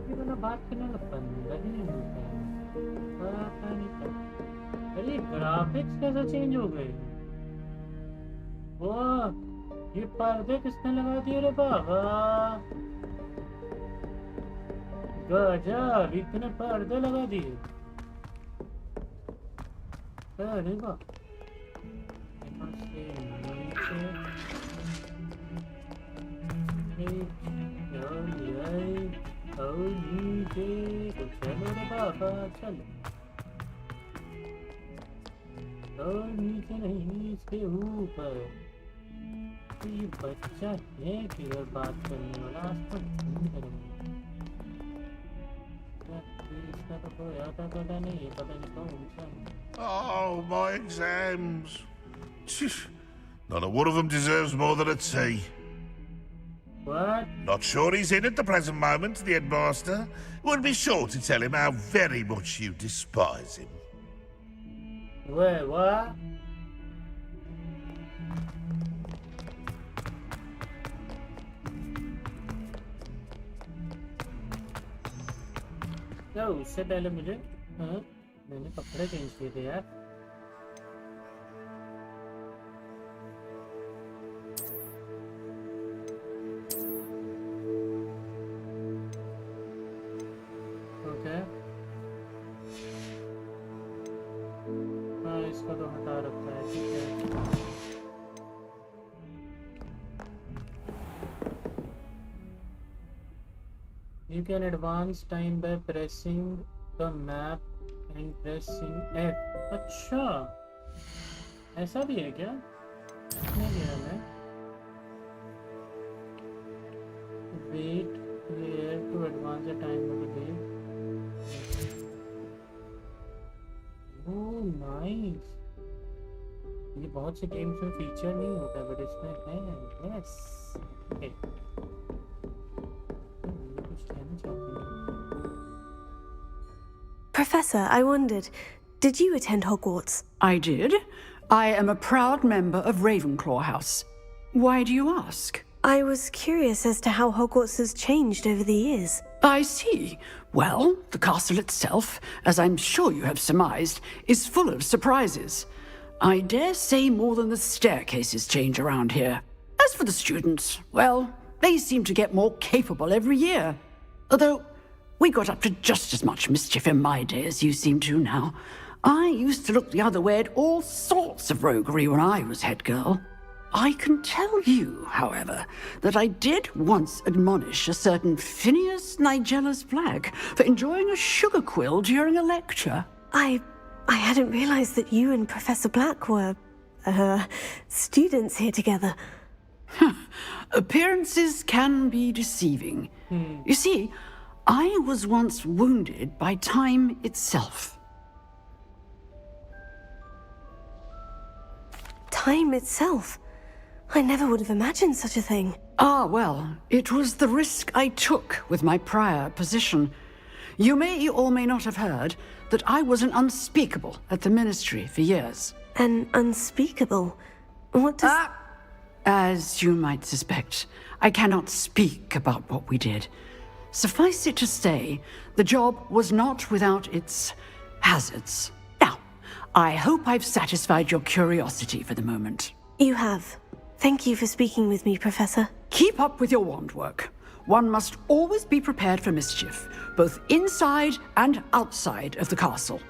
ये वाला बात करने का बंदा ही नहीं मिलता है। पता नहीं क्या। अरे ग्राफिक्स कैसे चेंज हो गए? वाह, ये पर्दे किसने लगा दिए रे बाबा? गजब, इतने पर्दे लगा दिए। अरे वाह, यहाँ से नीचे और नीचे तो चलो रे बाबा चलो। और नीचे नहीं, इसके ऊपर। ये बच्चा है किधर बात करने वाला? आज तक नहीं करेंगे। इसका तो कोई आता पता नहीं है, पता नहीं कौन सा। Oh, my exams. Not a one of them deserves more than a T. What? Not sure he's in at the present moment, the headmaster. Would be sure to tell him how very much you despise him. Wait, what? क्या उससे पहले मुझे मैंने कपड़े change किए थे यार। Okay, हाँ इसका तो हटा रखा है, ठीक है। You can advance time by pressing the map and pressing F. अच्छा, ऐसा भी है क्या? नहीं गया मैं। Wait here to advance the time of the day. Oh nice. ये बहुत से गेम्स में फीचर नहीं होता बट इसमें है। Yes. Okay. Professor, I wondered, did you attend Hogwarts? I did. I am a proud member of Ravenclaw House. Why do you ask? I was curious as to how Hogwarts has changed over the years. I see. Well, the castle itself, as I'm sure you have surmised, is full of surprises. I dare say more than the staircases change around here. As for the students, well, they seem to get more capable every year. Although, we got up to just as much mischief in my day as you seem to now. I used to look the other way at all sorts of roguery when I was head girl. I can tell you, however, that I did once admonish a certain Phineas Nigella's Black for enjoying a sugar quill during a lecture. I hadn't realized that you and Professor Black were, students here together. Appearances can be deceiving. You see, I was once wounded by time itself. Time itself? I never would have imagined such a thing. Ah, well, it was the risk I took with my prior position. You may or may not have heard that I was an unspeakable at the Ministry for years. An unspeakable? What does... As you might suspect, I cannot speak about what we did. Suffice it to say, the job was not without its hazards. Now, I hope I've satisfied your curiosity for the moment. You have. Thank you for speaking with me, Professor. Keep up with your wand work. One must always be prepared for mischief, both inside and outside of the castle.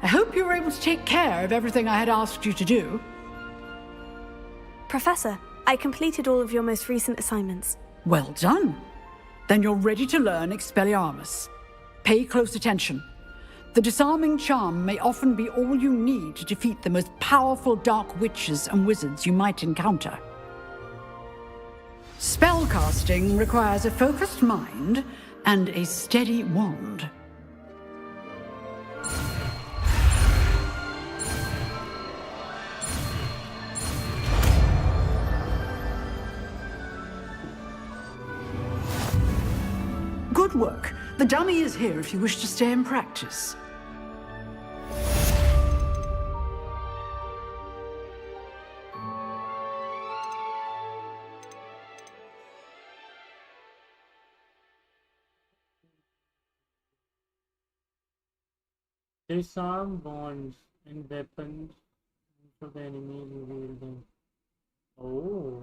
I hope you were able to take care of everything I had asked you to do. Professor, I completed all of your most recent assignments. Well done. Then you're ready to learn Expelliarmus. Pay close attention. The disarming charm may often be all you need to defeat the most powerful dark witches and wizards you might encounter. Spellcasting requires a focused mind and a steady wand. Good work. The dummy is here if you wish to stay and practice. Disarm bonds and weapons of the enemy reveal them. Oh.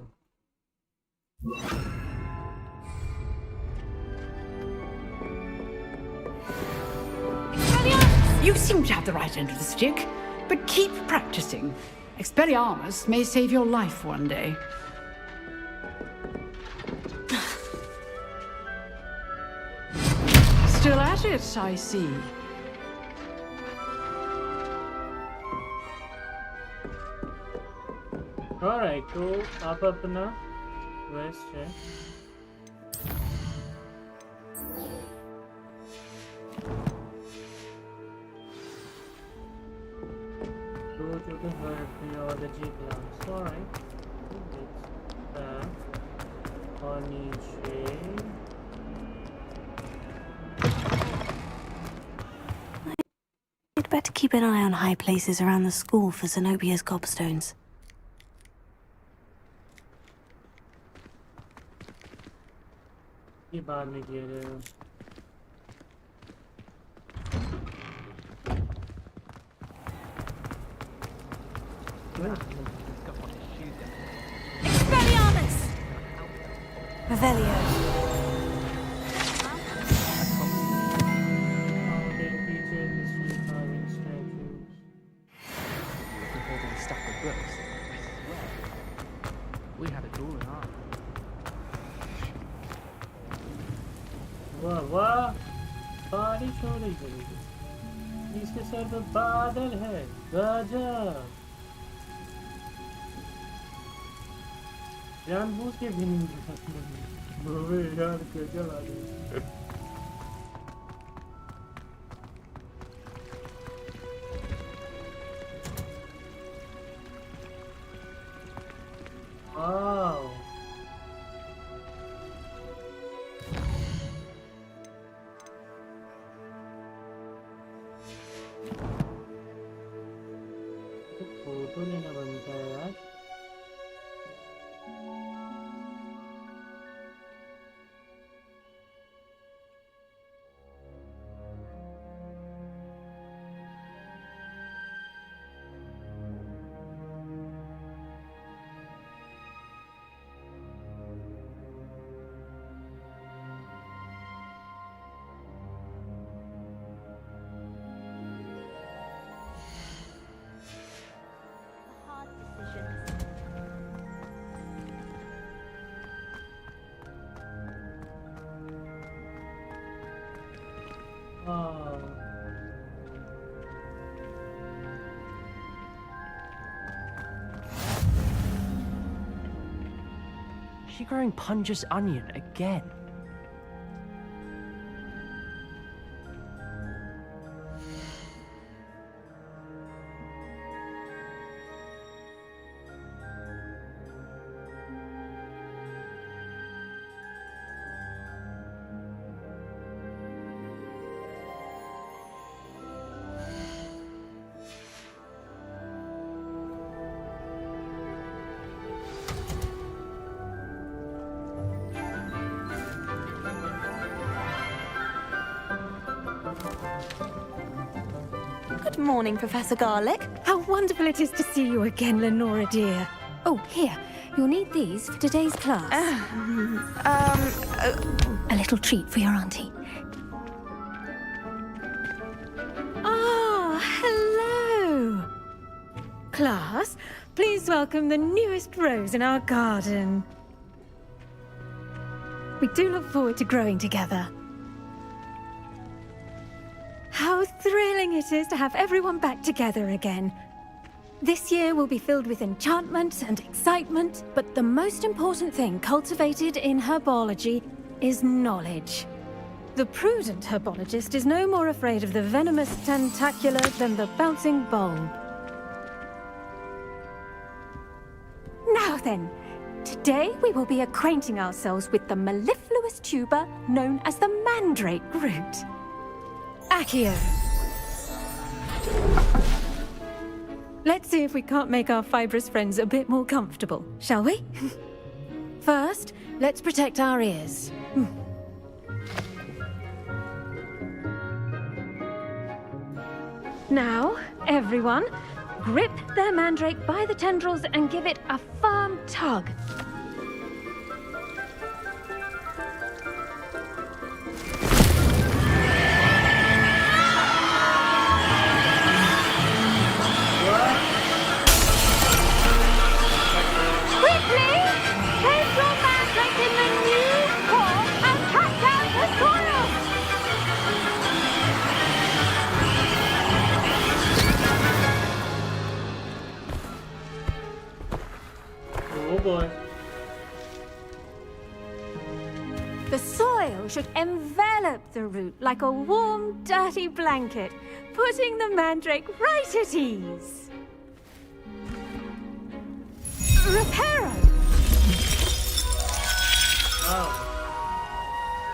You seem to have the right end of the stick, but keep practicing. Expelliarmus may save your life one day. Still at it, I see. Alright, तो आप अपना quest है. Go to the Herbology class. Alright. Let's back. और नीचे. You'd better keep an eye on high places around the school for Zenobia's gobstones. ये बाद में किया जाएगा. Expelliarmus! Revelio. Fountain features mystery carving statues. Looking for the stack of books. I swear. We had a duel in art. वाह वाह बारिश हो रही है. इसके सर पे बादल है. गजब. जानबूझ के भी नहीं बोले यार क्या आ गई. वाओ. फोटो लेना बनता है यार. Hard decisions. वाह. Is she growing Punja's onion again? Good morning, Professor Garlick. How wonderful it is to see you again, Lenora dear. Oh, here. You'll need these for today's class. A little treat for your auntie. Ah, hello. class, please welcome the newest rose in our garden. We do look forward to growing together. How thrilling it is to have everyone back together again. This year will be filled with enchantment and excitement, but the most important thing cultivated in herbology is knowledge. The prudent herbologist is no more afraid of the venomous tentacula than the bouncing bulb. Now then, today we will be acquainting ourselves with the mellifluous tuber known as the mandrake root. Accio. Let's see if we can't make our fibrous friends a bit more comfortable, shall we? First, let's protect our ears. Now, everyone, grip their mandrake by the tendrils and give it a firm tug. Quickly! Take your mandrake in the new form and cut down the soil! Oh boy. The soil should envelop the root like a warm, dirty blanket, putting the mandrake right at ease. Reparo! Wow.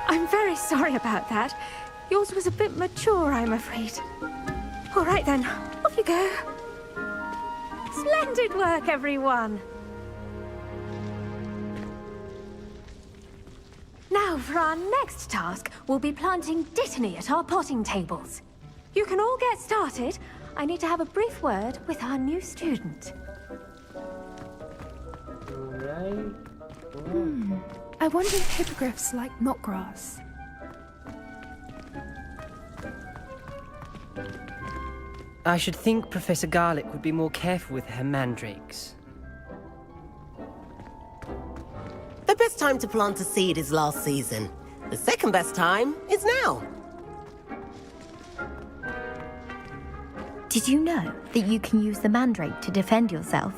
I'm very sorry about that. Yours was a bit mature, I'm afraid. All right then, off you go. Splendid work, everyone. Now, for our next task, we'll be planting dittany at our potting tables. You can all get started. I need to have a brief word with our new student. Alright. I wonder if hippogriffs like knotgrass. I should think Professor Garlick would be more careful with her mandrakes. The best time to plant a seed is last season. The second best time is now. Did you know that you can use the mandrake to defend yourself?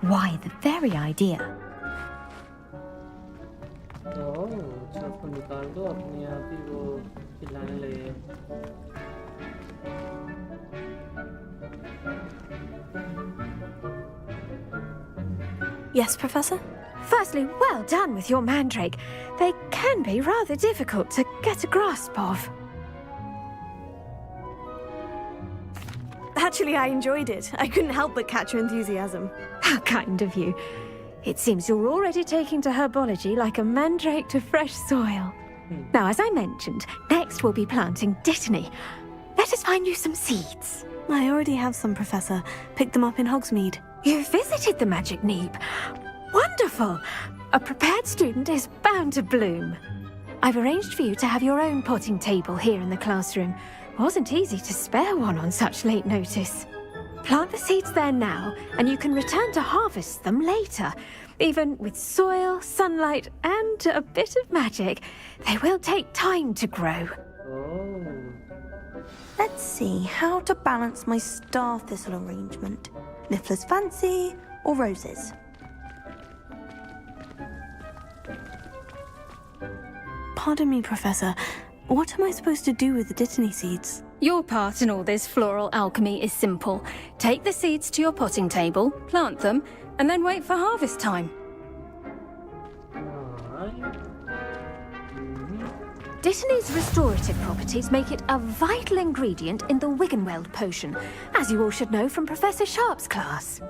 Why, the very idea. Oh, अच्छा उसको निकाल दो अपने आप ही वो चिल्लाने लगे. Yes, Professor? Firstly, well done with your mandrake. They can be rather difficult to get a grasp of. Actually, I enjoyed it. I couldn't help but catch your enthusiasm. How kind of you. It seems you're already taking to herbology like a mandrake to fresh soil. Now, as I mentioned, next we'll be planting dittany. Let us find you some seeds. I already have some, Professor. Picked them up in Hogsmeade. You visited the Magic Neep. Wonderful! A prepared student is bound to bloom. I've arranged for you to have your own potting table here in the classroom. Wasn't easy to spare one on such late notice. Plant the seeds there now, and you can return to harvest them later. Even with soil, sunlight, and a bit of magic, they will take time to grow. Oh. Let's see how to balance my star thistle arrangement. Niffler's Fancy or roses? Pardon me, Professor. What am I supposed to do with the dittany seeds? Your part in all this floral alchemy is simple. Take the seeds to your potting table, plant them, and then wait for harvest time. Alright. Dittany's restorative properties make it a vital ingredient in the Wiggenweld potion, as you all should know from Professor Sharp's class.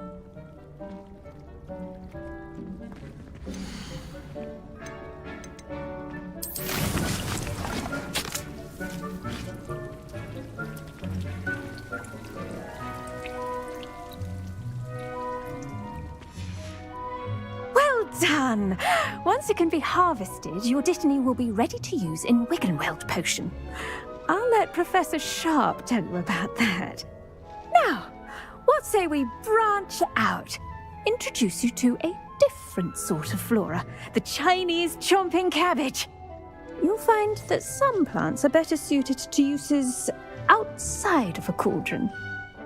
Well done! Once it can be harvested, your dittany will be ready to use in Wiggenweld potion. I'll let Professor Sharp tell you about that. Now, what say we branch out. Introduce you to a different sort of flora, the Chinese chomping cabbage. You'll find that some plants are better suited to uses outside of a cauldron.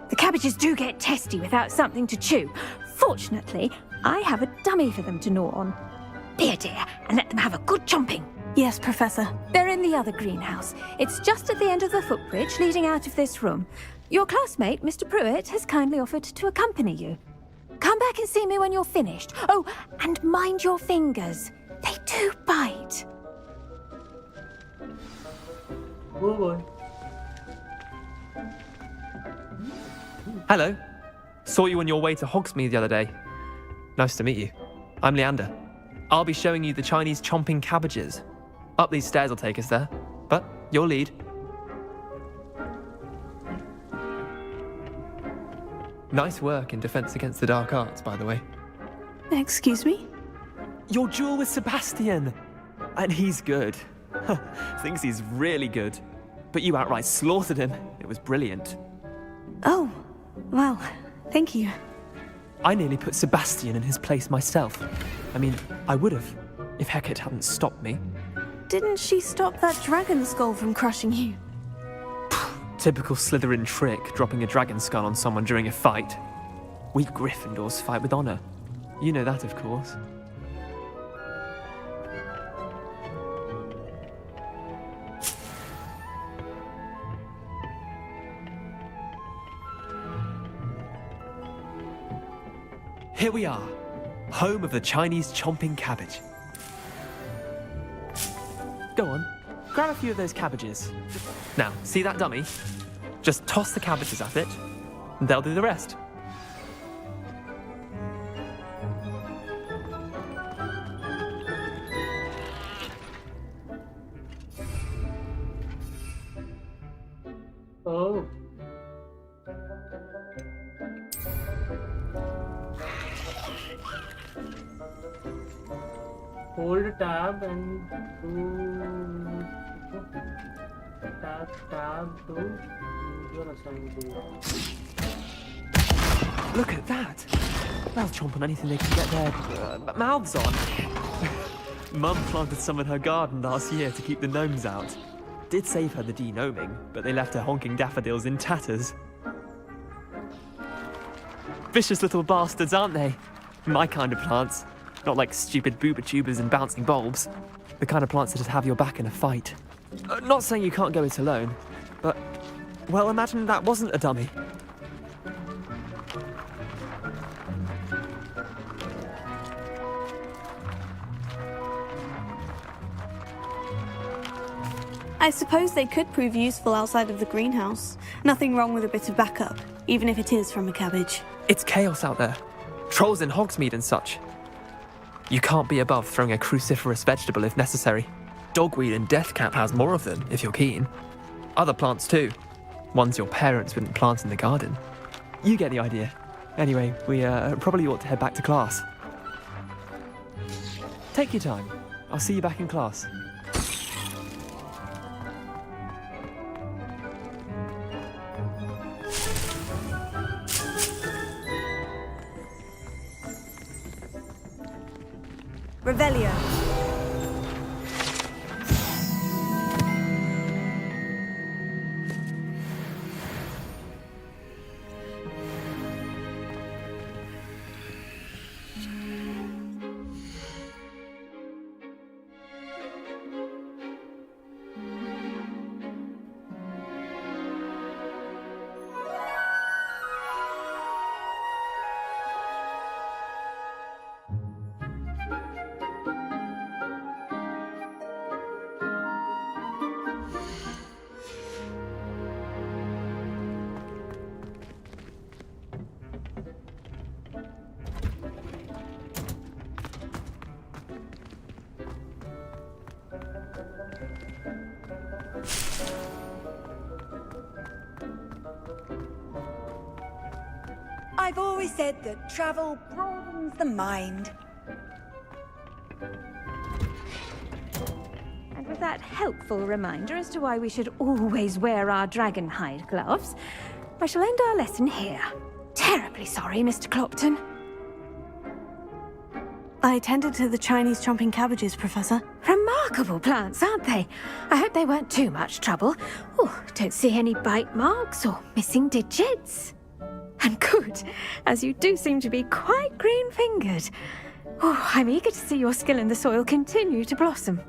The cabbages do get testy without something to chew. Fortunately, I have a dummy for them to gnaw on. Be a dear and let them have a good chomping. Yes, Professor. They're in the other greenhouse. It's just at the end of the footbridge leading out of this room. Your classmate, Mr. Pruitt, has kindly offered to accompany you. Come back and see me when you're finished. Oh, and mind your fingers. They do bite. Oh boy. Hello. Saw you on your way to Hogsmeade the other day. Nice to meet you. I'm Leander. I'll be showing you the Chinese chomping cabbages. Up these stairs will take us there, but your lead. Nice work in Defense Against the Dark Arts, by the way. Excuse me? Your duel with Sebastian! And he's good. Thinks he's really good. But you outright slaughtered him. It was brilliant. Oh, well, thank you. I nearly put Sebastian in his place myself. I mean, I would have, if Hecate hadn't stopped me. Didn't she stop that dragon skull from crushing you? Typical Slytherin trick, dropping a dragon skull on someone during a fight. We Gryffindors fight with honor. You know that, of course. Here we are, home of the Chinese chomping cabbage. Go on, grab a few of those cabbages. Now, see that dummy? Just toss the cabbages at it, and they'll do the rest. Oh. Hold tab and do tab to your assembly. Look at that! They'll chomp on anything they can get their mouths on. Mum planted some in her garden last year to keep the gnomes out. Did save her the de-gnoming, but they left her honking daffodils in tatters. Vicious little bastards, aren't they? My kind of plants. Not like stupid booba tubers and bouncing bulbs. The kind of plants that just have your back in a fight. Not saying you can't go it alone, but, well, imagine that wasn't a dummy. I suppose they could prove useful outside of the greenhouse. Nothing wrong with a bit of backup, even if it is from a cabbage. It's chaos out there. Trolls in Hogsmeade and such. You can't be above throwing a cruciferous vegetable if necessary. Dogweed and deathcap has more of them, if you're keen. Other plants too. Ones your parents wouldn't plant in the garden. You get the idea. Anyway, we probably ought to head back to class. Take your time. I'll see you back in class. Revelio. I've always said that travel broadens the mind. And with that helpful reminder as to why we should always wear our dragon hide gloves, I shall end our lesson here. terribly sorry, Mr. Clopton. I tended to the Chinese chomping cabbages, Professor. Remarkable plants, aren't they? I hope they weren't too much trouble. Oh, don't see any bite marks or missing digits. And good, as you do seem to be quite green-fingered. Oh, I'm eager to see your skill in the soil continue to blossom.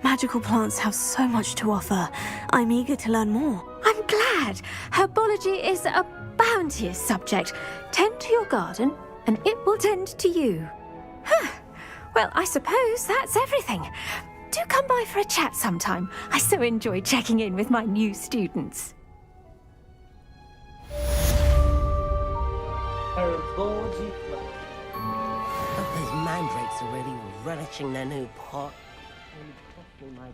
Magical plants have so much to offer. I'm eager to learn more. I'm glad. Herbology is a bounteous subject. Tend to your garden, and it will tend to you. Huh. Well, I suppose that's everything. Do come by for a chat sometime. I so enjoy checking in with my new students. Herbology. Those mandrakes are really relishing their new pot. And my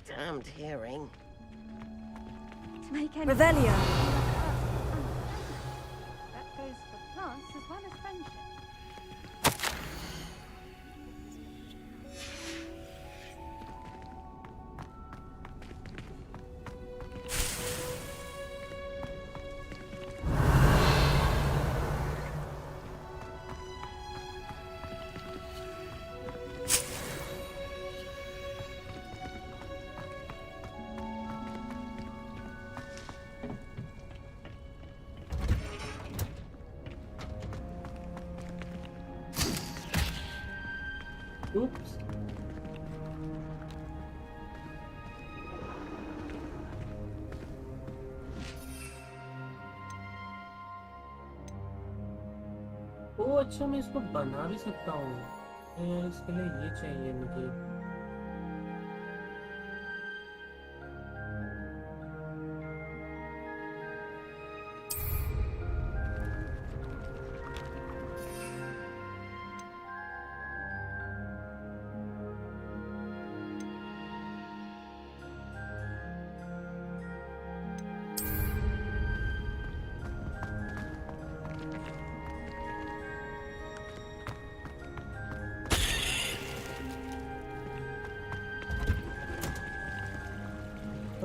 damned hearing. Revelio. That goes for plants as well as friendship. Oops. ओह अच्छा मैं इसको बना भी सकता हूँ इसके लिए ये चाहिए मुझे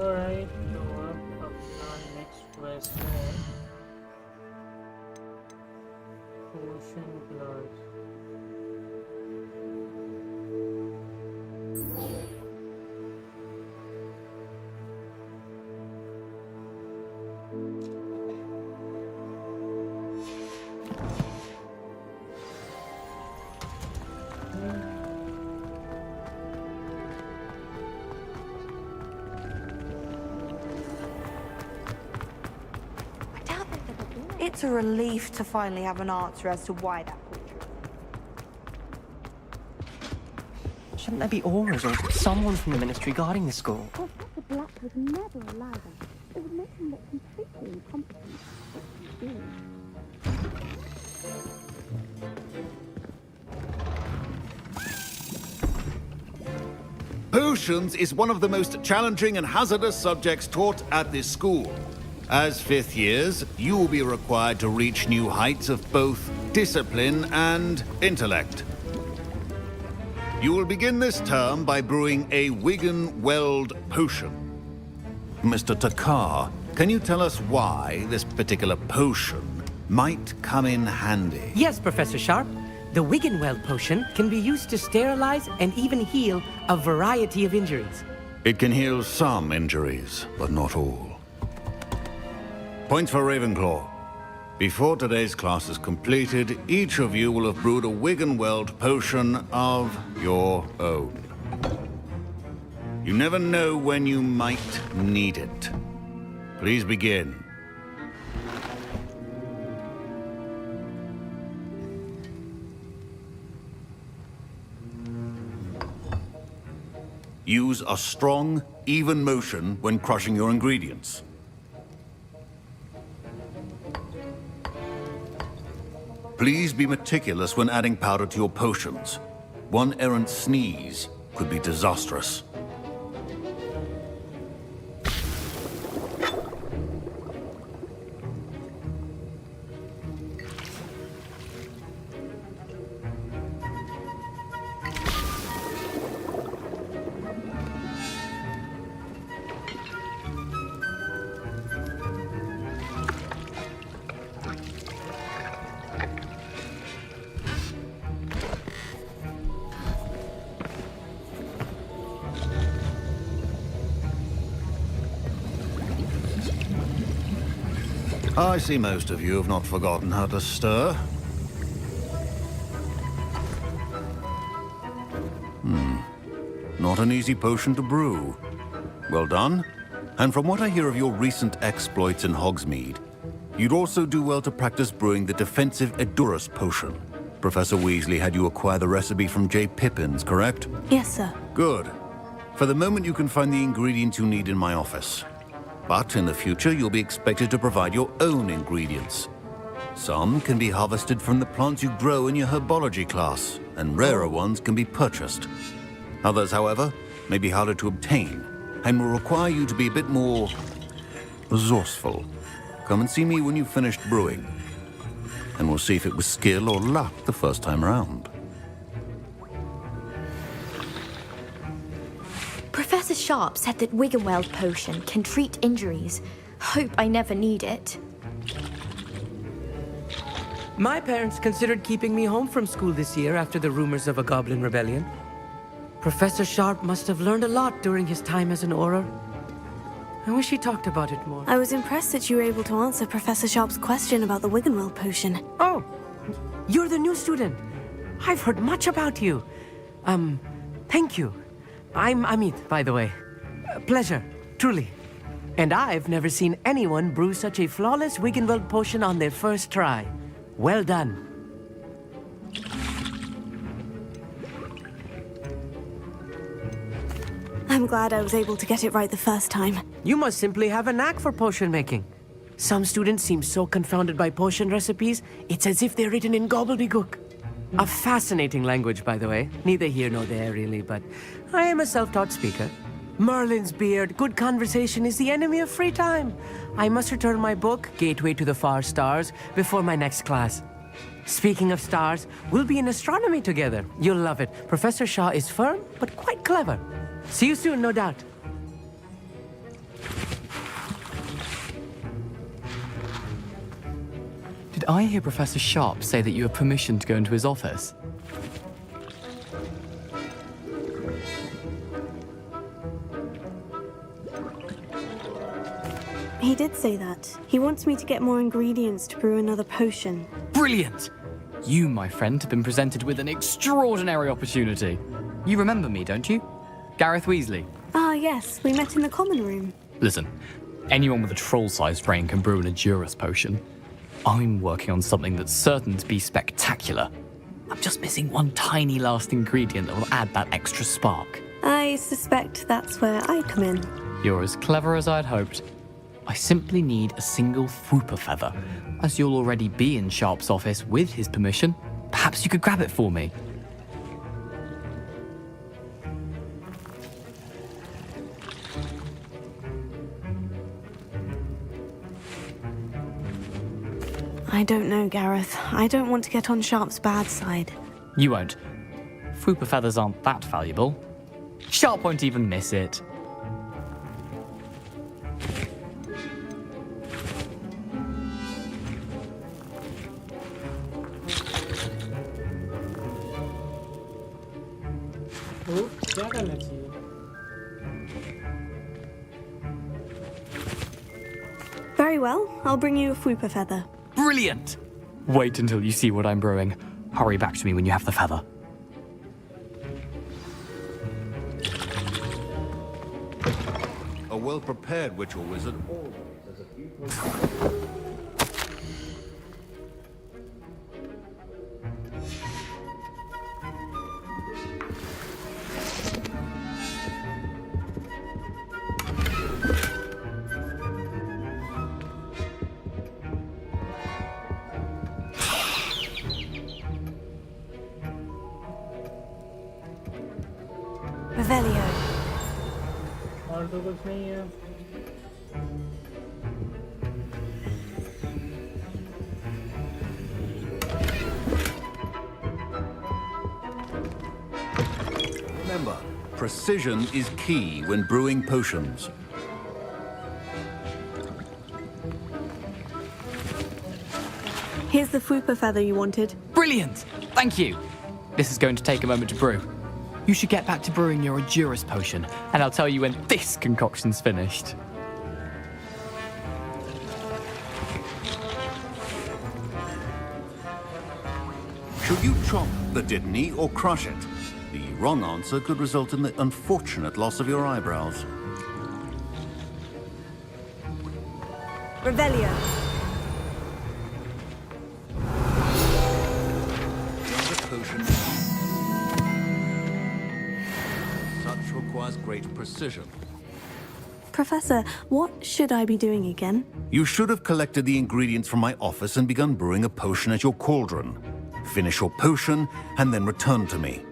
Alright, तो अब अपना next quest है Ocean Glass It's a relief to finally have an answer as to why that portrait. Shouldn't there be auras or someone from the ministry guarding the school? Professor Black would never allow that. It would make him look completely incompetent. Potions is one of the most challenging and hazardous subjects taught at this school. As fifth years, you will be required to reach new heights of both discipline and intellect. You will begin this term by brewing a Wiggenweld potion. Mr. Takar, can you tell us why this particular potion might come in handy? Yes, Professor Sharp. The Wiggenweld potion can be used to sterilize and even heal a variety of injuries. It can heal some injuries, but not all. Points for Ravenclaw. Before today's class is completed, each of you will have brewed a Wiggenweld potion of your own. You never know when you might need it. Please begin. Use a strong, even motion when crushing your ingredients. Please be meticulous when adding powder to your potions. One errant sneeze could be disastrous. I see most of you have not forgotten how to stir. Not an easy potion to brew. Well done. And from what I hear of your recent exploits in Hogsmeade, you'd also do well to practice brewing the defensive Edurus potion. Professor Weasley had you acquire the recipe from J. Pippins, correct? Yes, sir. Good. For the moment, you can find the ingredients you need in my office. But in the future, you'll be expected to provide your own ingredients. Some can be harvested from the plants you grow in your Herbology class, and rarer ones can be purchased. Others, however, may be harder to obtain, and will require you to be a bit more resourceful. Come and see me when you've finished brewing, and we'll see if it was skill or luck the first time around. Professor Sharp said that Wiggenweld potion can treat injuries. Hope I never need it. My parents considered keeping me home from school this year after the rumors of a goblin rebellion. Professor Sharp must have learned a lot during his time as an Auror. I wish he talked about it more. I was impressed that you were able to answer Professor Sharp's question about the Wiggenweld potion. Oh, you're the new student. I've heard much about you. Thank you. I'm Amit, by the way. Pleasure, truly. And I've never seen anyone brew such a flawless Wiggenweld potion on their first try. Well done. I'm glad I was able to get it right the first time. You must simply have a knack for potion making. Some students seem so confounded by potion recipes, it's as if they're written in gobbledygook. A fascinating language, by the way. Neither here nor there, really, but I am a self-taught speaker. Merlin's beard, good conversation is the enemy of free time. I must return my book, Gateway to the Far Stars, before my next class. Speaking of stars, we'll be in astronomy together. You'll love it. Professor Shaw is firm, but quite clever. See you soon, no doubt. Did I hear Professor Sharp say that you have permission to go into his office? He did say that. He wants me to get more ingredients to brew another potion. Brilliant! You, my friend, have been presented with an extraordinary opportunity. You remember me, don't you? Gareth Weasley. Ah, yes. We met in the common room. Listen, anyone with a troll-sized brain can brew an Edurus potion. I'm working on something that's certain to be spectacular. I'm just missing one tiny last ingredient that will add that extra spark. I suspect that's where I come in. You're as clever as I'd hoped. I simply need a single Fwooper feather. As you'll already be in Sharp's office with his permission, perhaps you could grab it for me. I don't know, Gareth. I don't want to get on Sharp's bad side. You won't. Fwooper feathers aren't that valuable. Sharp won't even miss it. क्या करना चाहिए? Very well. I'll bring you a Fwooper feather. Brilliant! Wait until you see what I'm brewing. Hurry back to me when you have the feather. A well-prepared witch or wizard always has a few... Revelio. और तो कुछ नहीं है. Remember, precision is key when brewing potions. Here's the Fwooper feather you wanted. Brilliant! Thank you! This is going to take a moment to brew. You should get back to brewing your Edurus potion, and I'll tell you when this concoction's finished. Should you chop the Dittany or crush it? The wrong answer could result in the unfortunate loss of your eyebrows. Revelio. Such requires great precision. Professor, what should I be doing again? You should have collected the ingredients from my office and begun brewing a potion at your cauldron. Finish your potion and then return to me.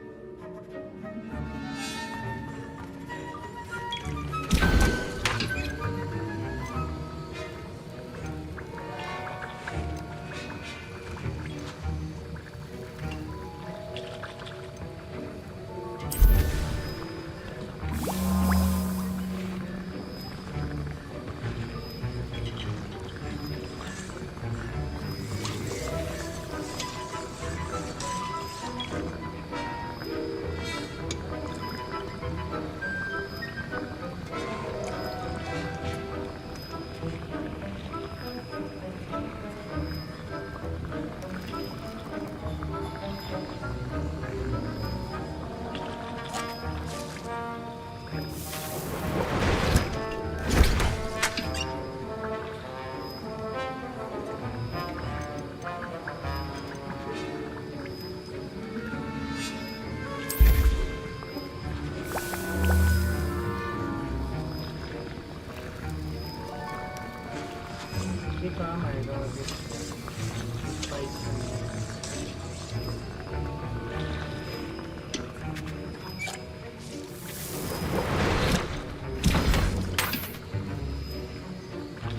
ये काम आएगा आगे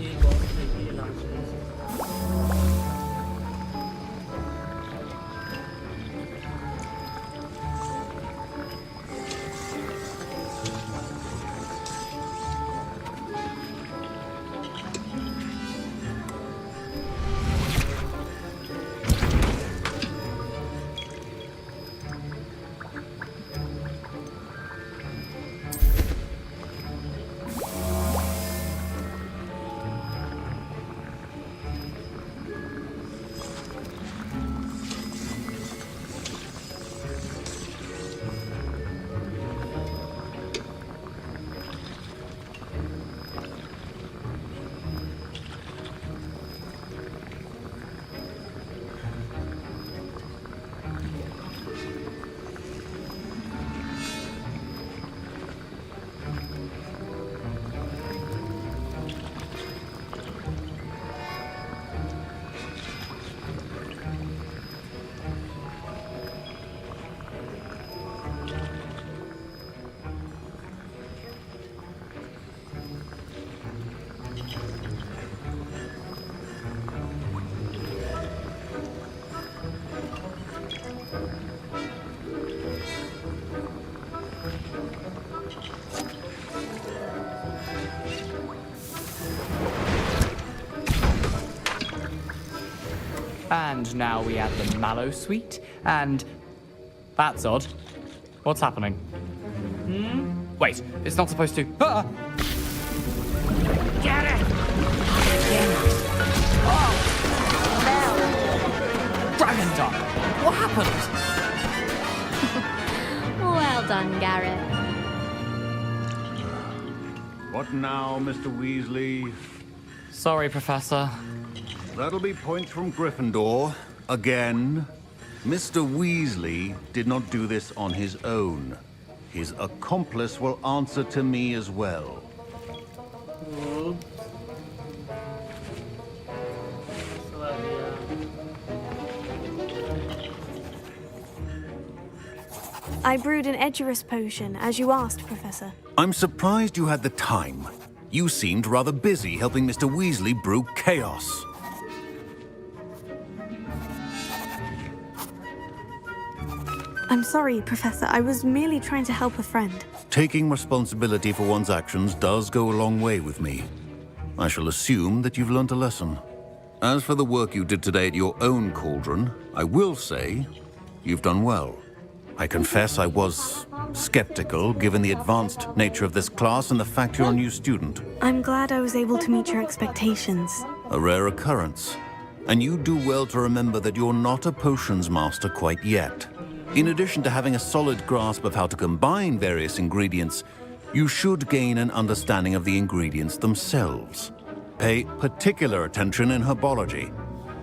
ये box देखिए last में And now we add the mallow sweet, and that's odd. What's happening? Wait, it's not supposed to. Ah! Get it! Oh! Dragon Dog! What happened? Well done, Garrett. What now, Mr. Weasley? Sorry, Professor. That'll be points from Gryffindor. Again. Mr. Weasley did not do this on his own. His accomplice will answer to me as well. I brewed an Edgerus potion, as you asked, Professor. I'm surprised you had the time. You seemed rather busy helping Mr. Weasley brew chaos. I'm sorry, Professor. I was merely trying to help a friend. Taking responsibility for one's actions does go a long way with me. I shall assume that you've learnt a lesson. As for the work you did today at your own cauldron, I will say you've done well. I confess I was skeptical, given the advanced nature of this class and the fact you're a new student. I'm glad I was able to meet your expectations. A rare occurrence. And you do well to remember that you're not a potions master quite yet. In addition to having a solid grasp of how to combine various ingredients, you should gain an understanding of the ingredients themselves. Pay particular attention in herbology.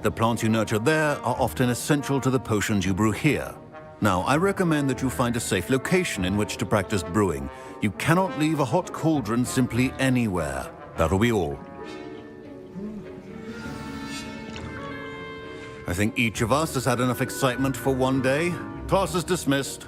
The plants you nurture there are often essential to the potions you brew here. Now, I recommend that you find a safe location in which to practice brewing. You cannot leave a hot cauldron simply anywhere. That'll be all. I think each of us has had enough excitement for one day. Class is dismissed.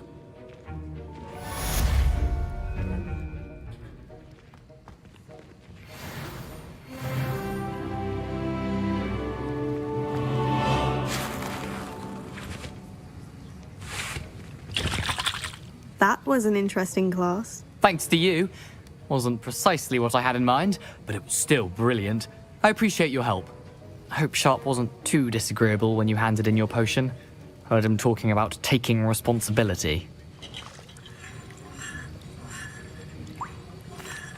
That was an interesting class. Thanks to you. Wasn't precisely what I had in mind, but it was still brilliant. I appreciate your help. I hope Sharp wasn't too disagreeable when you handed in your potion. Heard him talking about taking responsibility.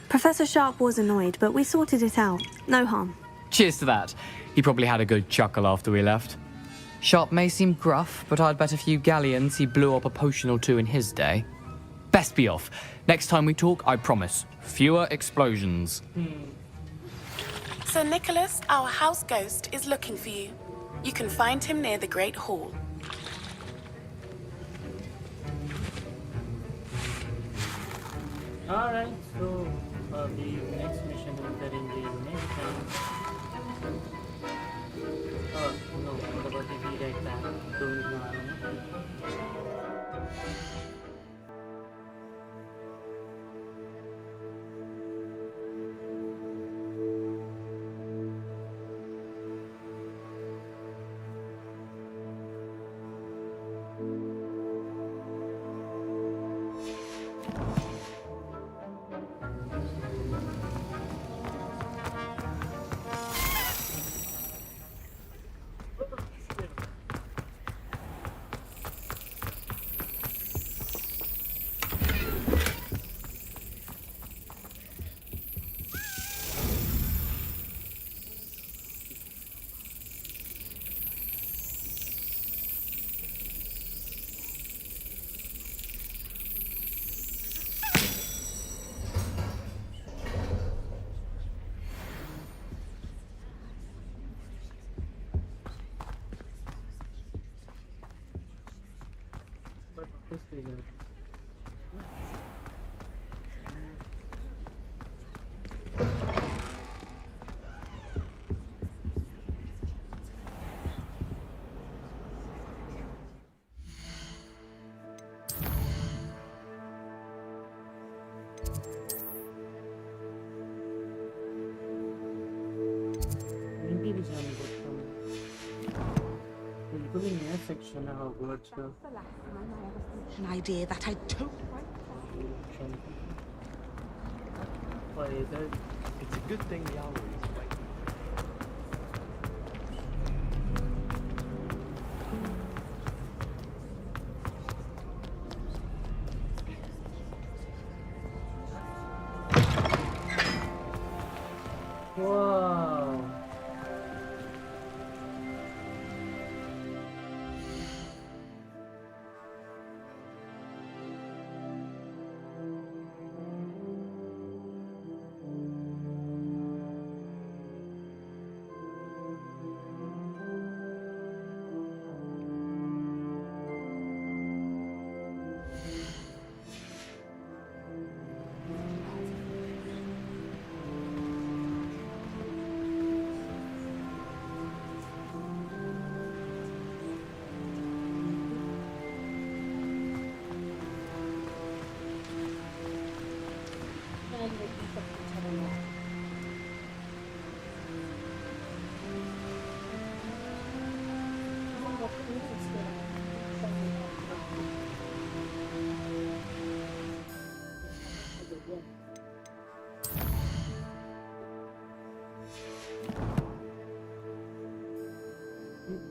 Professor Sharp was annoyed, but we sorted it out. No harm. Cheers to that. He probably had a good chuckle after we left. Sharp may seem gruff, but I'd bet a few galleons he blew up a potion or two in his day. Best be off. Next time we talk, I promise, fewer explosions. Sir Nicholas, our house ghost, is looking for you. You can find him near the Great Hall. Alright, so the next mission is the engagement. Oh, no, what about the direct attack? Don't know. Section of Hogwarts. An idea that I don't. Why is it? It's a good thing the owl is awake. Wow.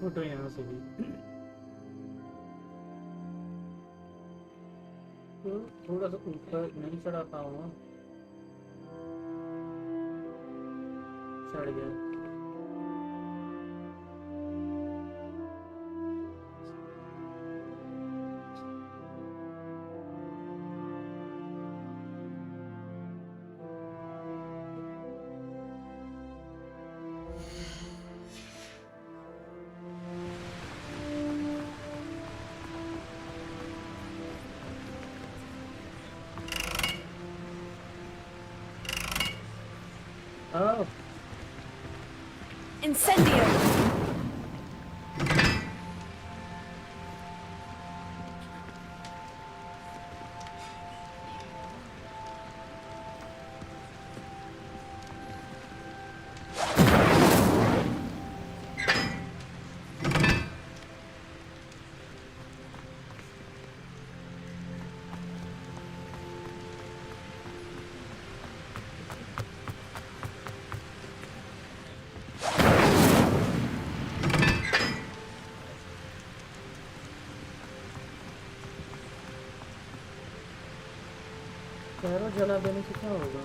Photo यहाँ से भी तो थोड़ा सा ऊपर नहीं चढ़ा पाऊंगा चढ़ गया Oh. Incendio! पैरों जला देने से क्या होगा?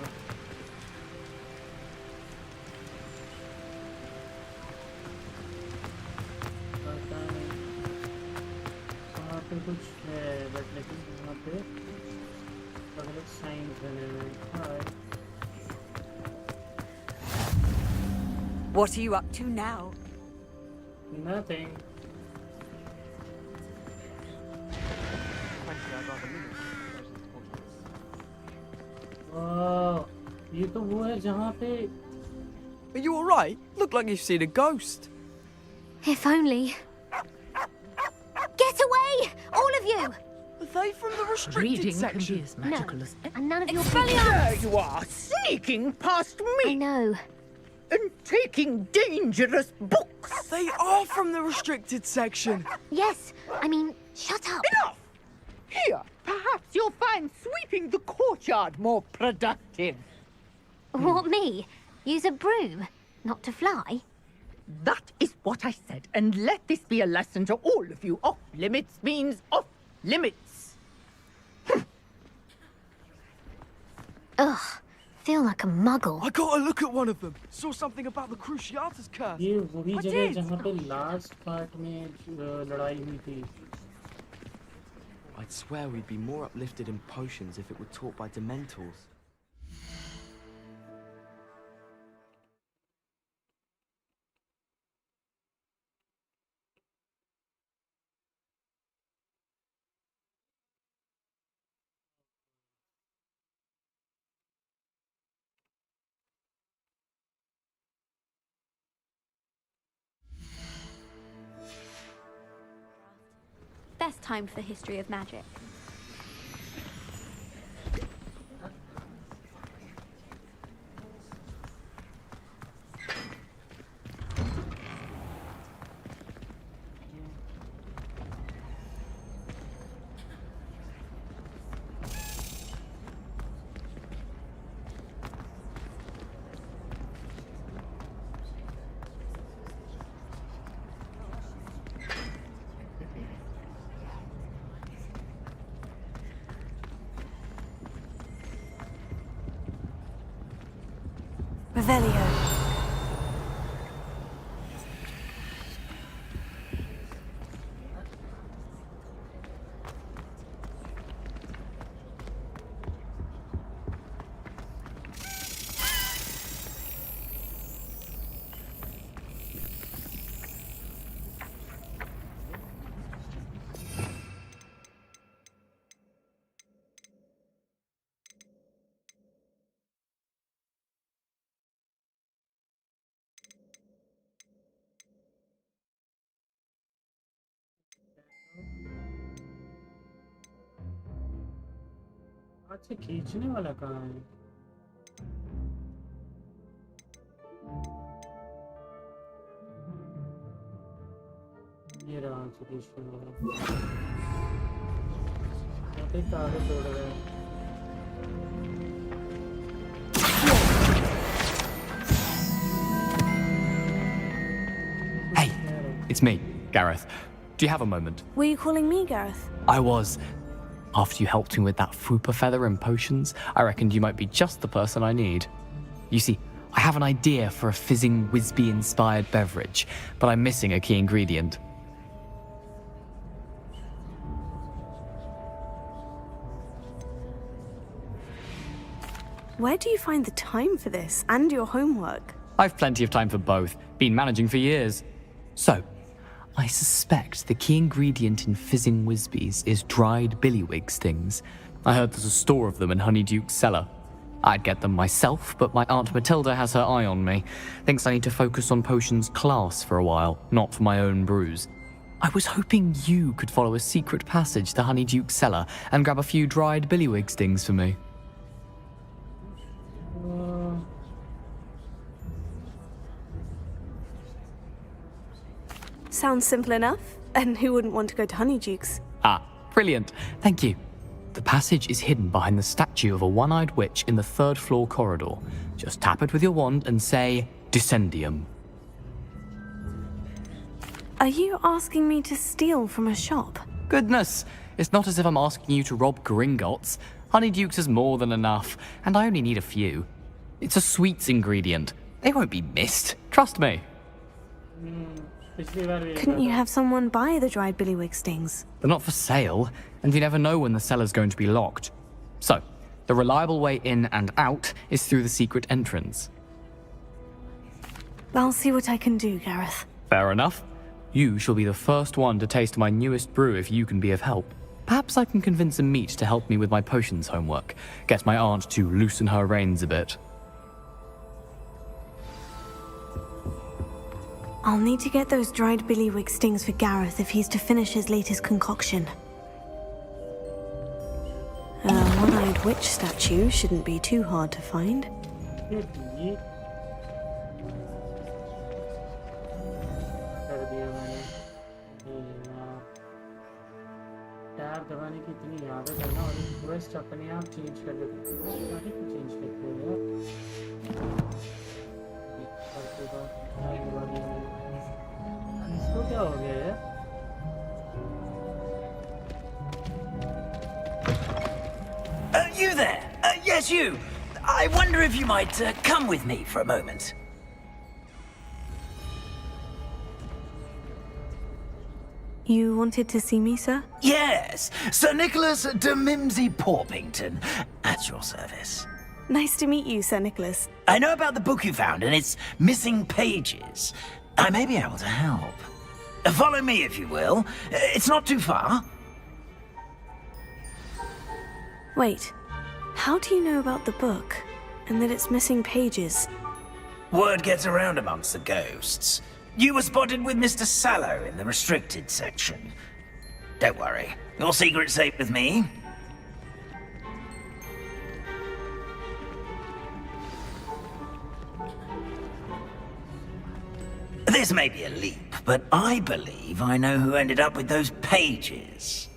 पता नहीं। वहाँ पे कुछ है बट लेकिन वहाँ पे अलग साइंस बने हुए हैं। हाय। What are you up to now? Nothing. ये तो वो है जहाँ पे Are you alright? Look like you've seen a ghost. If only. Get away! All of you! Are they from the restricted Reading section? can be as magical as And none of your There you are, sneaking past me! I know. And taking dangerous books! They are from the restricted section! Yes, I mean, shut up. Enough! Here, perhaps you'll find sweeping the courtyard more productive. What, me? Use a broom? Not to fly? That is what I said, and let this be a lesson to all of you. Off limits means off limits. Ugh, feel like a muggle. I gotta look at one of them. Saw something about the Cruciatus curse. ये वही I जगह है did. जहाँ पे last part में लड़ाई हुई थी। I'd swear we'd be more uplifted in potions if it were taught by Dementors. Best time for the history of magic. Revelio. हाथ से खींचने वाला कहाँ है? ये रहा हाथ से खींचने वाला। यहाँ पे तारे तोड़ रहे हैं। Hey, it's me, Gareth. Do you have a moment? Were you calling me, Gareth? I was. After you helped me with that Fupa feather and potions, I reckoned you might be just the person I need. You see, I have an idea for a fizzing Wisby-inspired beverage, but I'm missing a key ingredient. Where do you find the time for this and your homework? I've plenty of time for both. Been managing for years. So, I suspect the key ingredient in fizzing Wisbies is dried billywig stings. I heard there's a store of them in Honeyduke's cellar. I'd get them myself, but my Aunt Matilda has her eye on me. Thinks I need to focus on potions class for a while, not for my own brews. I was hoping you could follow a secret passage to Honeyduke's cellar and grab a few dried billywig stings for me. Sounds simple enough. And who wouldn't want to go to Honeyduke's? Ah, brilliant. Thank you. The passage is hidden behind the statue of a one-eyed witch in the 3rd floor corridor. Just tap it with your wand and say, Descendium. Are you asking me to steal from a shop? Goodness, it's not as if I'm asking you to rob Gringotts. Honeyduke's is more than enough, and I only need a few. It's a sweets ingredient. They won't be missed. Trust me. Couldn't you have someone buy the dried billywig stings? They're not for sale, and you never know when the cellar's going to be locked. So, the reliable way in and out is through the secret entrance. I'll see what I can do, Gareth. Fair enough. You shall be the first one to taste my newest brew if you can be of help. Perhaps I can convince a meat to help me with my potions homework. Get my aunt to loosen her reins a bit. I'll need to get those dried billywig stings for Gareth if he's to finish his latest concoction. A one-eyed witch statue shouldn't be too hard to find. Tab दबाने की इतनी आदत है ना और quest अपने आप change कर देते हैं चेंज करते हैं यार इसको क्या हो गया यार You there? Yes, you. I wonder if you might come with me for a moment. You wanted to see me, sir? Yes, Sir Nicholas de Mimsy Porpington, at your service. Nice to meet you, Sir Nicholas. I know about the book you found and its missing pages. I may be able to help. Follow me, if you will. It's not too far. Wait, how do you know about the book and that it's missing pages? Word gets around amongst the ghosts. You were spotted with Mr. Sallow in the restricted section. Don't worry, your secret's safe with me. This may be a leap, but I believe I know who ended up with those pages.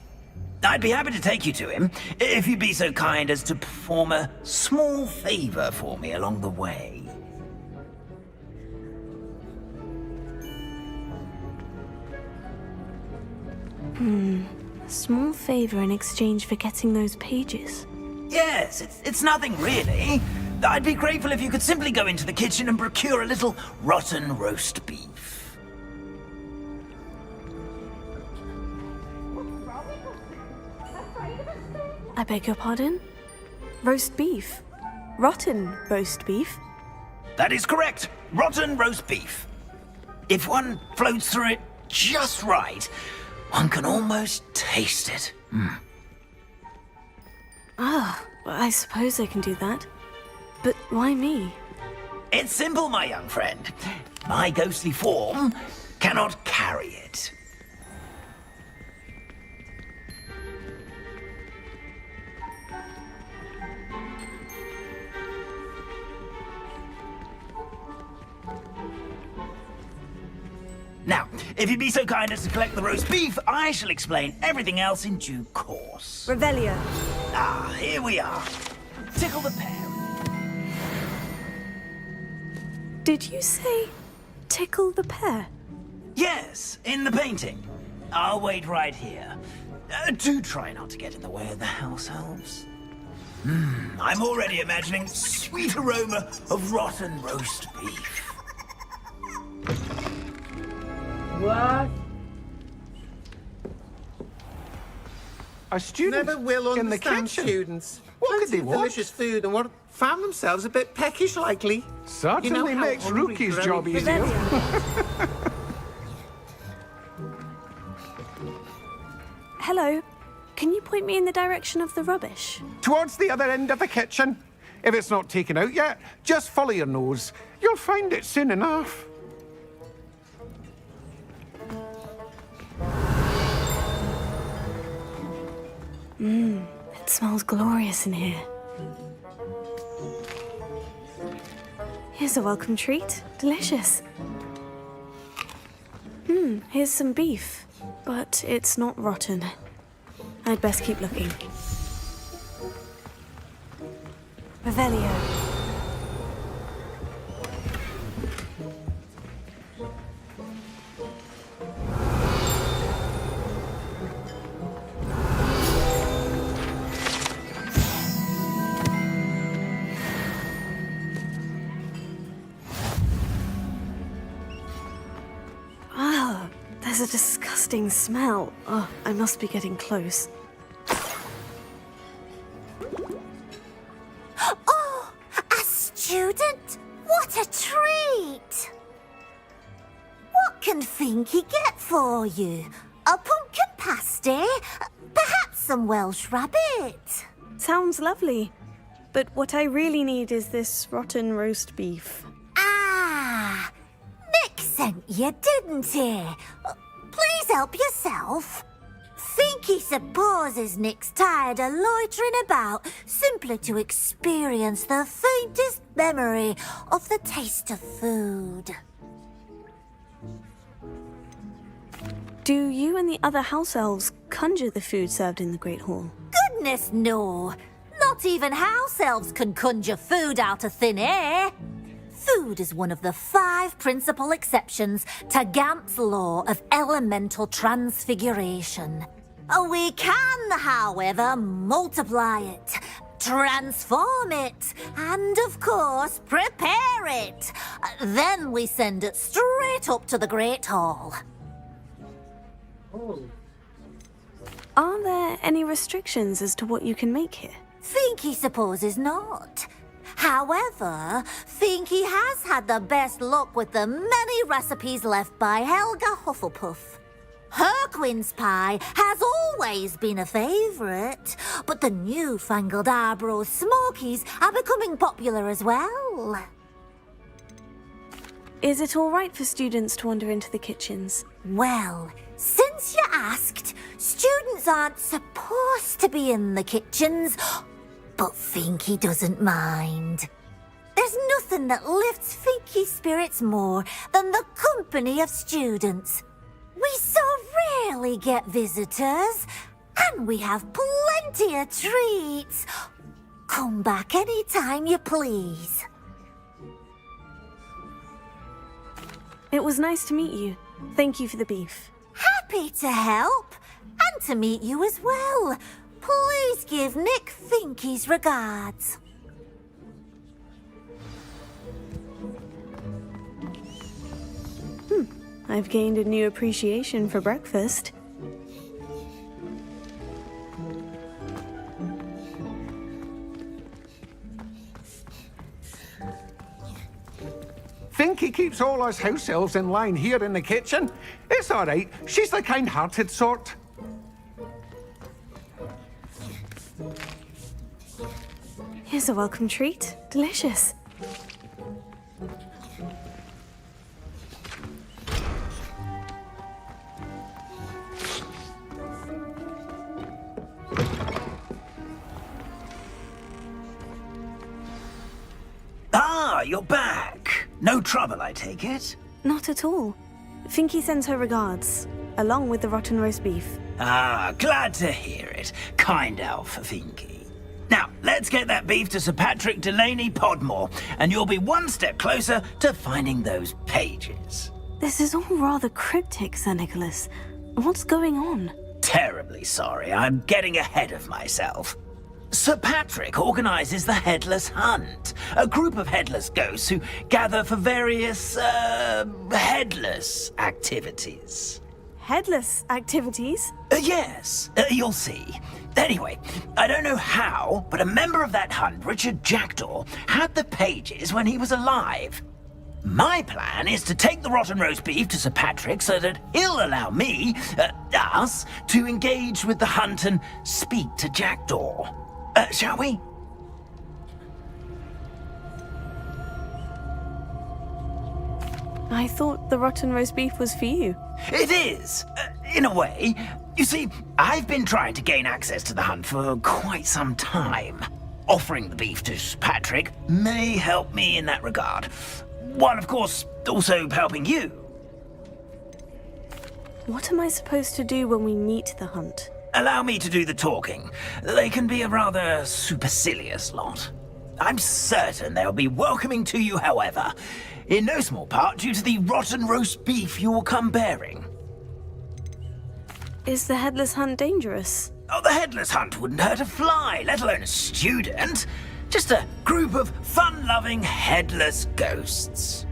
I'd be happy to take you to him, if you'd be so kind as to perform a small favor for me along the way. Small favor in exchange for getting those pages. Yes, it's nothing really. I'd be grateful if you could simply go into the kitchen and procure a little rotten roast beef. I beg your pardon? Roast beef? Rotten roast beef? That is correct. Rotten roast beef. If one floats through it just right, one can almost taste it. Ah, I suppose I can do that. But why me? It's simple, my young friend. My ghostly form cannot carry it. Now, if you'd be so kind as to collect the roast beef, I shall explain everything else in due course. Revelio. Ah, here we are. Tickle the pear. Did you say tickle the pear? Yes, in the painting. I'll wait right here. Do try not to get in the way of the house elves. I'm already imagining sweet aroma of rotten roast beef. What? Our students never will in the understand kitchen. students. What could they Plenty of want? delicious food and what found themselves a bit peckish likely. Certainly how makes hungry Rookie's grown job people easier. Hello. Can you point me in the direction of the rubbish? Towards the other end of the kitchen. If it's not taken out yet, just follow your nose. You'll find it soon enough. It smells glorious in here. Here's a welcome treat. Delicious. Here's some beef, but it's not rotten. I'd best keep looking. Revelio. There's a disgusting smell. Oh, I must be getting close. Oh, a student? What a treat! What can Finky get for you? A pumpkin pasty? Perhaps some Welsh rabbit? Sounds lovely. But what I really need is this rotten roast beef. Ah, Nick sent you, didn't he? Please help yourself. Finky supposes Nick's tired of loitering about simply to experience the faintest memory of the taste of food. Do you and the other house elves conjure the food served in the Great Hall? Goodness, no. Not even house elves can conjure food out of thin air. Food is one of the 5 principal exceptions to Gamp's law of elemental transfiguration. We can, however, multiply it, transform it, and of course, prepare it. Then we send it straight up to the Great Hall. Are there any restrictions as to what you can make here? Finky supposes not. However, Finky has had the best luck with the many recipes left by Helga Hufflepuff. Her quince pie has always been a favourite, but the newfangled Arbroath Smokies are becoming popular as well. Is it all right for students to wander into the kitchens? Well, since you asked, students aren't supposed to be in the kitchens, but Finky doesn't mind. There's nothing that lifts Finky's spirits more than the company of students. We so rarely get visitors, and we have plenty of treats. Come back any time you please. It was nice to meet you. Thank you for the beef. Happy to help, and to meet you as well. Please give Nick Finky's regards. I've gained a new appreciation for breakfast. Finky keeps all us house elves in line here in the kitchen. It's all right. She's the kind-hearted sort. Here's a welcome treat. Delicious. Ah, you're back. No trouble, I take it? Not at all. Finky sends her regards, along with the rotten roast beef. Ah, glad to hear it. Kind elf for Finky. Now, let's get that beef to Sir Patrick Delaney Podmore, and you'll be one step closer to finding those pages. This is all rather cryptic, Sir Nicholas. What's going on? Terribly sorry, I'm getting ahead of myself. Sir Patrick organises the Headless Hunt, a group of headless ghosts who gather for various, headless activities. Headless activities? Yes, you'll see. Anyway, I don't know how, but a member of that hunt, Richard Jackdaw, had the pages when he was alive. My plan is to take the rotten roast beef to Sir Patrick so that he'll allow me, us, to engage with the hunt and speak to Jackdaw. Shall we? I thought the rotten roast beef was for you. It is, in a way. You see, I've been trying to gain access to the hunt for quite some time. Offering the beef to Sir Patrick may help me in that regard. While, of course, also helping you. What am I supposed to do when we meet the hunt? Allow me to do the talking. They can be a rather supercilious lot. I'm certain they'll be welcoming to you, however, in no small part due to the rotten roast beef you will come bearing. Is the headless hunt dangerous? Oh, the headless hunt wouldn't hurt a fly, let alone a student. Just a group of fun-loving headless ghosts.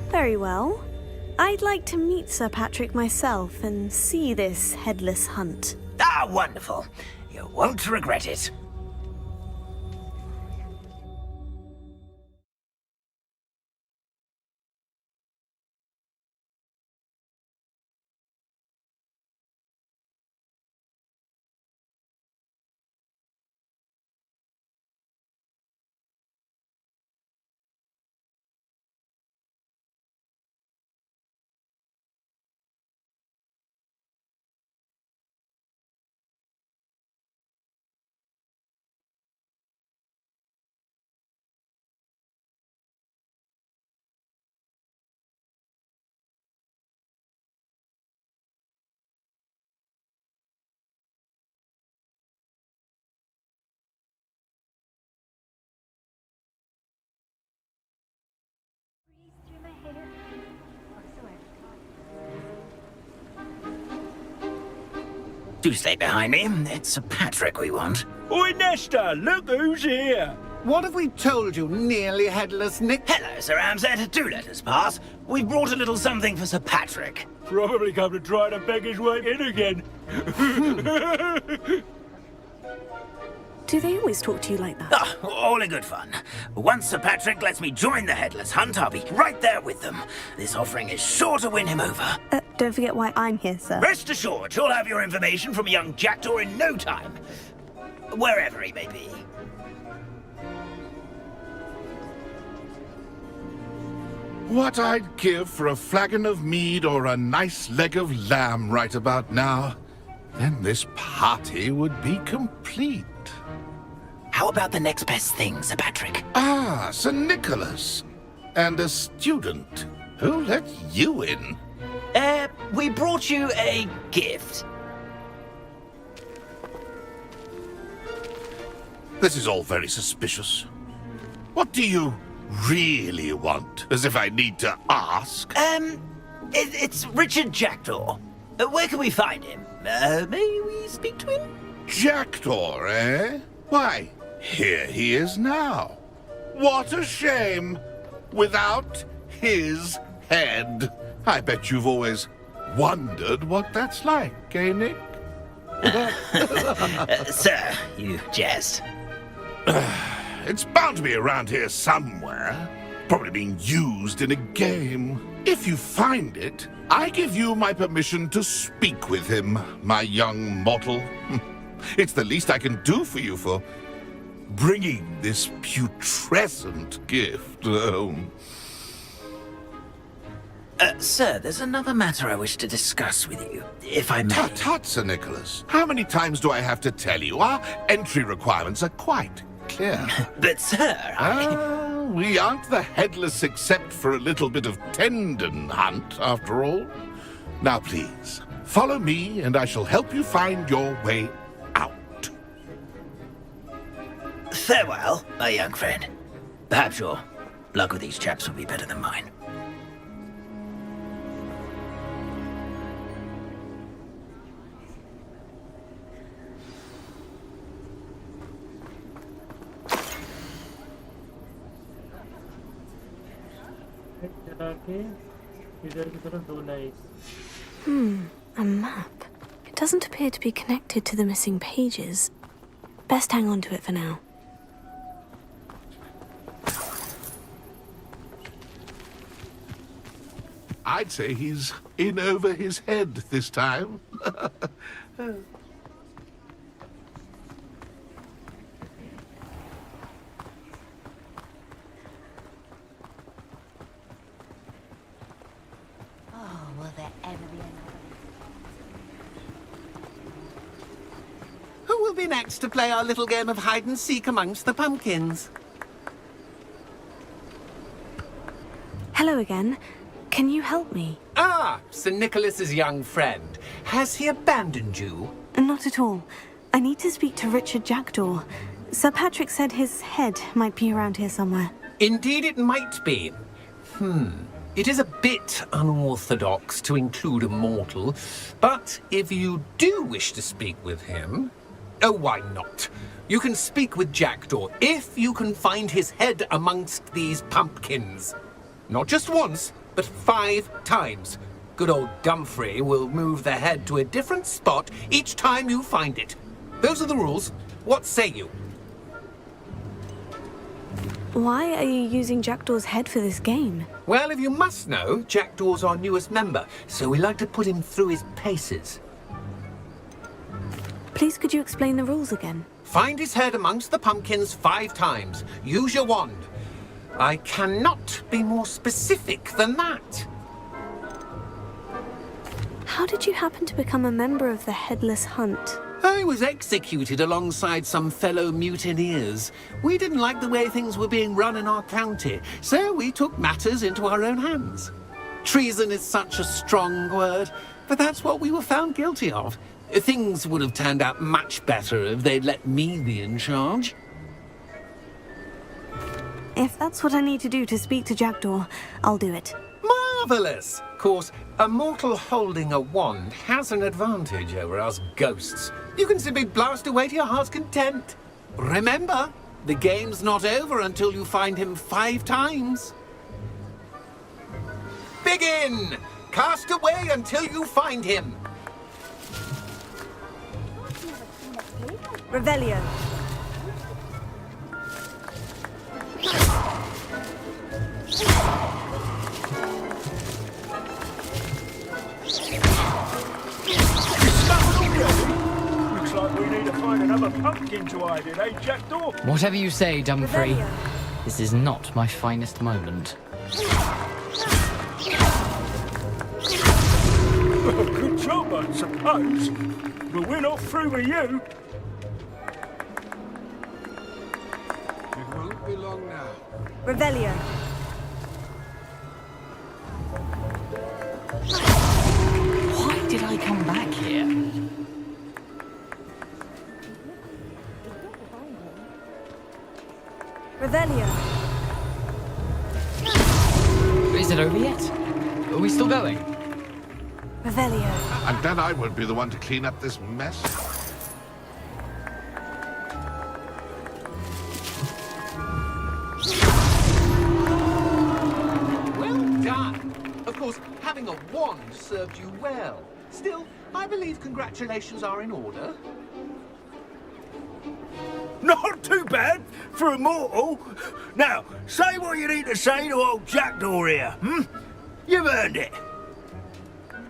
Very well. I'd like to meet Sir Patrick myself and see this headless hunt. Ah, wonderful. You won't regret it. Do stay behind me. It's Sir Patrick we want. Oi, Nesta, look who's here. What have we told you, nearly headless Nick? Hello, Sir Ramsay. Do let us pass. We've brought a little something for Sir Patrick. Probably come to try to beg his way in again. Do they always talk to you like that? Ah, all in good fun. Once Sir Patrick lets me join the headless hunt, I'll be right there with them. This offering is sure to win him over. Don't forget why I'm here, sir. Rest assured, you'll have your information from a young jackdaw in no time. Wherever he may be. What I'd give for a flagon of mead or a nice leg of lamb right about now. Then this party would be complete. How about the next best thing, Sir Patrick? Ah, Sir Nicholas. And a student. Who let you in? We brought you a gift. This is all very suspicious. What do you really want? As if I need to ask. It's Richard Jackdaw. Where can we find him? May we speak to him? Jackdaw, eh? Why, here he is now. What a shame. Without his head. I bet you've always wondered what that's like, eh, Nick? Sir, you jest. It's bound to be around here somewhere. Probably being used in a game. If you find it, I give you my permission to speak with him, my young mortal. It's the least I can do for you for bringing this putrescent gift home. Sir, there's another matter I wish to discuss with you, if I may. Tut, Sir Nicholas. How many times do I have to tell you? Our entry requirements are quite clear. But, sir, we aren't the headless except for a little bit of tendon hunt, after all. Now, please, follow me, and I shall help you find your way out. Farewell, my young friend. Perhaps your luck with these chaps will be better than mine. A map. It doesn't appear to be connected to the missing pages. Best hang on to it for now. I'd say he's in over his head this time. will be next to play our little game of hide and seek amongst the pumpkins? Hello again. Can you help me? Ah, Sir Nicholas's young friend. Has he abandoned you? Not at all. I need to speak to Richard Jackdaw. Sir Patrick said his head might be around here somewhere. Indeed it might be. It is a bit unorthodox to include a mortal, but if you do wish to speak with him... Oh, why not? You can speak with Jackdaw if you can find his head amongst these pumpkins. Not just once, but 5 times. Good old Dumfrey will move the head to a different spot each time you find it. Those are the rules. What say you? Why are you using Jackdaw's head for this game? Well, if you must know, Jackdaw's our newest member, so we like to put him through his paces. Please could you explain the rules again? Find his head amongst the pumpkins 5 times. Use your wand. I cannot be more specific than that. How did you happen to become a member of the Headless Hunt? I was executed alongside some fellow mutineers. We didn't like the way things were being run in our county, so we took matters into our own hands. Treason is such a strong word, but that's what we were found guilty of. Things would have turned out much better if they'd let me be in charge. If that's what I need to do to speak to Jackdaw, I'll do it. Marvellous! Of course, a mortal holding a wand has an advantage over us ghosts. You can simply blast away to your heart's content. Remember, the game's not over until you find him 5 times. Begin! Cast away until you find him. Revelio. Looks like we need to find another pumpkin to hide in, eh, Jackdaw? Whatever you say, Dumfrey. This is not my finest moment. Well, good job, I suppose. But we're not through with you. It won't be long now. Revelio. Why did I come back here? Revelio. Is it over yet? Are we still going? Revelio. I'm glad I won't be the one to clean up this mess. Well done! Of course, having a wand served you well. Still, I believe congratulations are in order. Not too bad for a mortal. Now, say what you need to say to old Jackdaw here, You've earned it.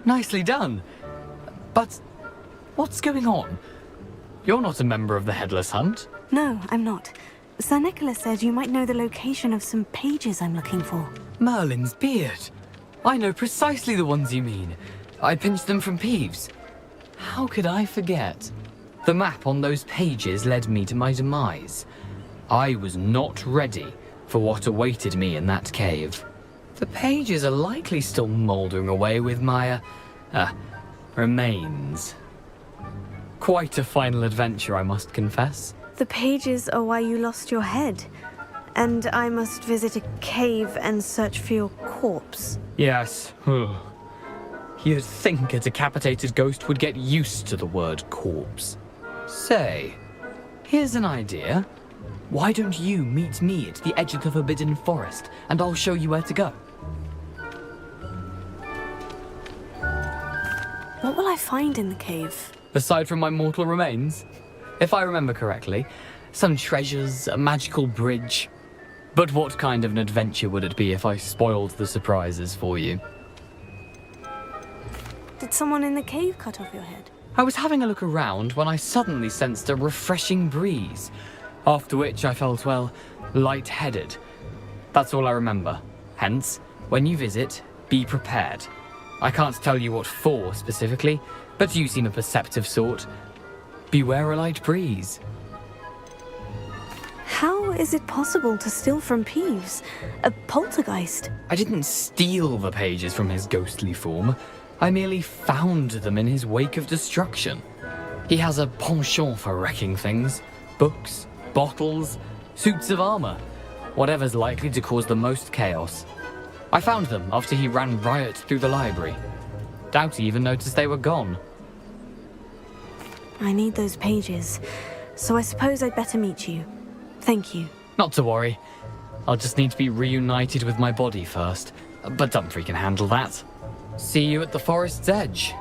Nicely done. But what's going on? You're not a member of the Headless Hunt. No, I'm not. Sir Nicholas said you might know the location of some pages I'm looking for. Merlin's beard. I know precisely the ones you mean. I pinched them from Peeves. How could I forget? The map on those pages led me to my demise. I was not ready for what awaited me in that cave. The pages are likely still mouldering away with my, remains. Quite a final adventure, I must confess. The pages are why you lost your head. And I must visit a cave and search for your corpse. Yes. You'd think a decapitated ghost would get used to the word corpse. Say, here's an idea. Why don't you meet me at the edge of the Forbidden Forest, and I'll show you where to go? What will I find in the cave? Aside from my mortal remains? If I remember correctly, some treasures, a magical bridge. But what kind of an adventure would it be if I spoiled the surprises for you? Did someone in the cave cut off your head? I was having a look around when I suddenly sensed a refreshing breeze, after which I felt, well, lightheaded. That's all I remember. Hence, when you visit, be prepared. I can't tell you what for specifically, but you seem a perceptive sort. beware a light breeze. How is it possible to steal from Peeves? A poltergeist? I didn't steal the pages from his ghostly form. I merely found them in his wake of destruction. He has a penchant for wrecking things. Books, bottles, suits of armor. Whatever's likely to cause the most chaos. I found them after he ran riot through the library. Doubt he even noticed they were gone. I need those pages, so I suppose I'd better meet you. Thank you. Not to worry. I'll just need to be reunited with my body first. But Dumfries can handle that. See you at the forest's edge.